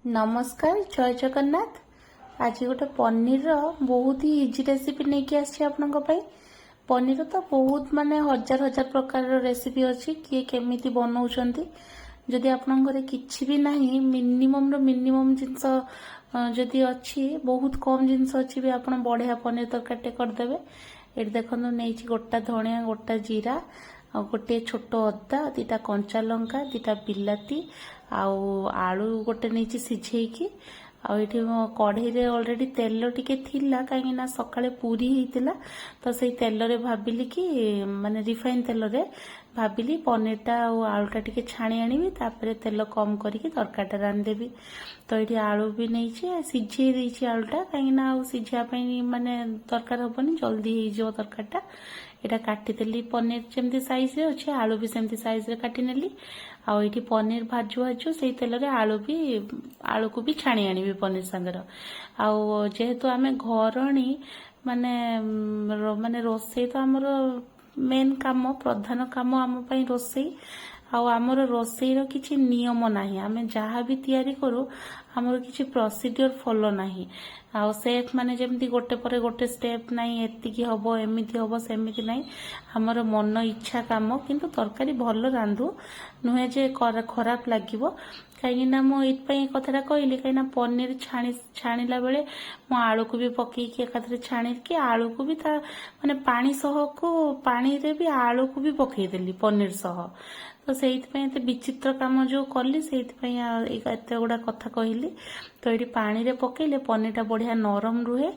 नमस्कार जय जगन्नाथ। आज गोटे पनीर बहुत ही इजी रेसिपी नहीं कि आसी आपनका पई। पनीर तो बहुत माने हजार हजार प्रकार रेसिपी अच्छी किए केमिति बनाउछंती। जदि आपन घरे किछि भी नाही मिनिमम रो मिनिमम जिंस जदि अच्छी बहुत कम जिंस अच्छी भी आपन बढ़िया पनीर तरकारी कर देबे। एट देखंतु नेछि गोटा धनिया गोटा जीरा आ गोटे छोट अदा दीटा कंचा लंका दीटा बिलाती आलू गोटे नहीं सिझेकी आठी कढ़ई रे ऑलरेडी तेल टिके थिला कहीं ना सकाळे पूरी होता तो से तेल रे भाबिली कि माने रिफाइन तेल रे भाबिली पनीरटा आलूटा टिके छाणी आनिबी तापरे तेल कम करके तरकारीटा रांधिदेबी। तो ये आलू भी नहीं सिझे देछि आलूटा कहीं ना सिझा माने तरकारी हबनी जल्दी हो तरकारीटा। एटा काटिदेली पनीर जमती साइज रे अच्छे आलू भी सेमती साइज रे काटी नेली आठी पनीर भाजु भाजु से तेल रे आलू को भी छाणी आनिबी पनीर संगर जेहेतु आमे घरणी माने माने रोसई तो आमर मेन काम प्रधान काम आम पई रोसई आमर रोसई रो किछि नियम नाही। आमे जहाँ भी तैयारी करू आमर किछि प्रोसीड्योर फॉलो नाही सेफ माने जेमती गोटे पर गोटे स्टेप नाही एतिकी हबो एमिति हबो सेमिति नाही। हमर मन इच्छा काम किंतु तरकारी भल रांधु नुहे जे खराब लागिबो कहीं ना मुझे कथा कहली कहीं पनीर छाणीला बेले मु आलू को भी पकईकी एकाथरे छाणी कि आलू को भी माने पानी सह को पानी रे भी आलू को भी पकईदेली पनीर सह तो से विचित्र काम जो कली से एत गुड़ा कथा कहली। तो ये पानी रे पकेले पनीरटा बढ़िया नरम रुहे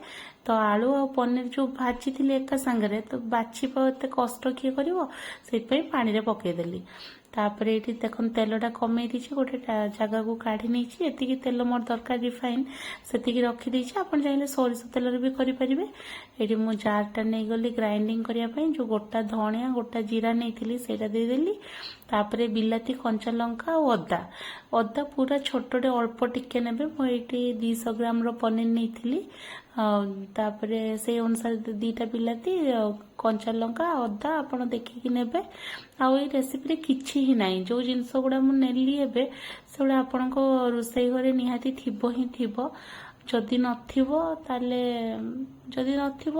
तो आलू आ पनीर जो भाजी थी एका सांगरे तो बाछी एत कष्ट किए कर पानी रे पकईदेली। तापर ये देखो तेलटा कमे दीची गोटे जगह को काढ़ी नहीं एति तेल मोर दरकार रिफाइन से रखी आप चाहिए सोरिष तेल भी करें। ये मु जारटा नहीं गली ग्राइंडिंग करने जो गोटा धनिया गोटा जीरा नहीं सेटा देदेली तापर बिलाती कंचा लंका और अदा अदा पूरा छोटे अल्प टिके ने मुझे 200 ग्राम रो पनीर नहीं तापरे से अनुसार दीटा बिलाती कंचा लंका अदा आपड़ देखिकी नेबे आई रेसिपी रे किछि ही नाही जो जिनस गुड़ा मु नेली एबे सेगुड़ा आपन को रोसई घरे निहाती थिबो ही थिबो जदि नथिबो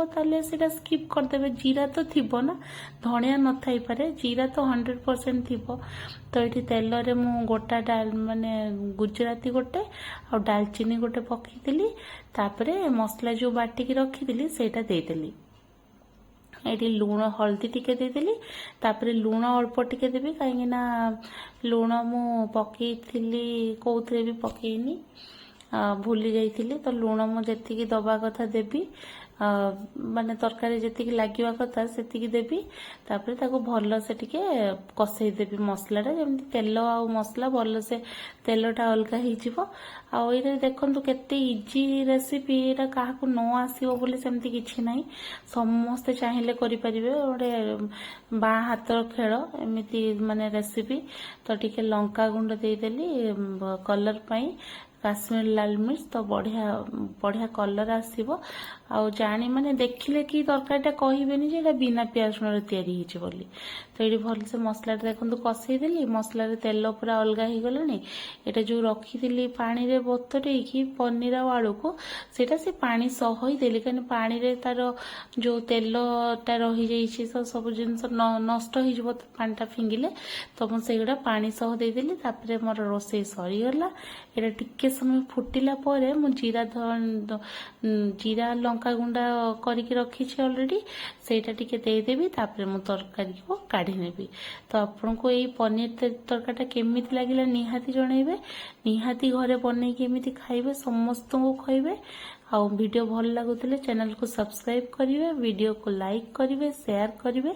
ताले सेटा स्किप कर देबे। जीरा तो थिबो ना धनिया न थाई पारे जीरा तो 100% थिबो। तो ये तेल रे मु गोटा डाल माने गुजराती गोटे और दालचीनी गोटे पकईदेली तापरे मसला जो बाटिकी रखीदेली सेटा देदेली। ये लुण हल्दी टिके देदेली तापरे लुण अल्प टिके देबी कहीं ना लुण मु पकईथिली कोउथरे भी पकईनी भूली जाइथिली तो लुण मु जेतिकी दबा कथा देबी माने तरकारी जेतिकी लागिवा कथा सेतिकी देबी तापरे ताको भल से टिके कसई देबी मसलाटा जेमती तेल आ मसला भल से तेलटा अलगा ही जिवो ये देखंतु केते इजी रेसिपी एटा काहाकू न आसीबो बोली सेमती किछि नाही समस्ते चाहिले करि परिबे ओडे बा हातर खेल एमिति माने रेसिपी। तो टिके लंका गुंड देई देली कलर पई काश्मीर लाल मिर्च तो बढ़िया बढ़िया कलर आसीबो जानी माने देखिले कि तरकारीटा कहबेनी जे बिना प्याज रसुण तैयारी हिची बोली। तो ये भल से मसला देखो कसई देली मसला रे तेल पूरा अलगा ही गलानी एटा जो रखी पानी रे बतरेकी पनीर आ आलू को सेटा से पानी सह ही देली कहीं पानी रे तार जो तेलटा रही जाइछि सब जिनस नष्ट हो जिवो पानीटा फिंगिले तो मु सेगुडा पानी सह दे देली तापरे मोर रोसई सरी गला। एटा टिके समय फुटिला परे मु जीरा लंका गुंडा करके रखी ऑलरेडी सेटा टिके दे देबी तापरे मु तरकारी को काढी नेबी। तो आपन को ये पनीर तरकारीटा केमिति लागिला निहाती जणैबे निहाती घरे बनै केमिति खाइबे समस्त को खइबे वीडियो भल लगुले चैनल को सब्सक्राइब करिवे वीडियो को लाइक करिवे शेयर करिवे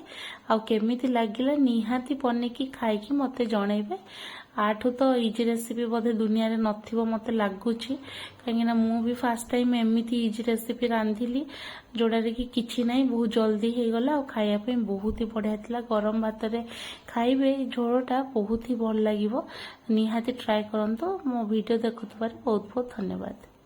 केमिति लागिला निहाती बनेकी खाइकी मते जणैबे। आठू तो इजी रेसिपी बोधे दुनिया रे नथिबो मते लागुची कहीं ना मु भी फर्स्ट टाइम एमिति इजी रेसिपी रांधिली जोड़ा रे कि किछि नाही बहुत जल्दी हे गला और खाया पे बहुत ही बढ़िया थिला। गरम भात रे खाइबे झोलटा बहुत ही भल लागिवो निहाती ट्राई करंतो। मो वीडियो देखुथबार बहुत बहुत धन्यवाद।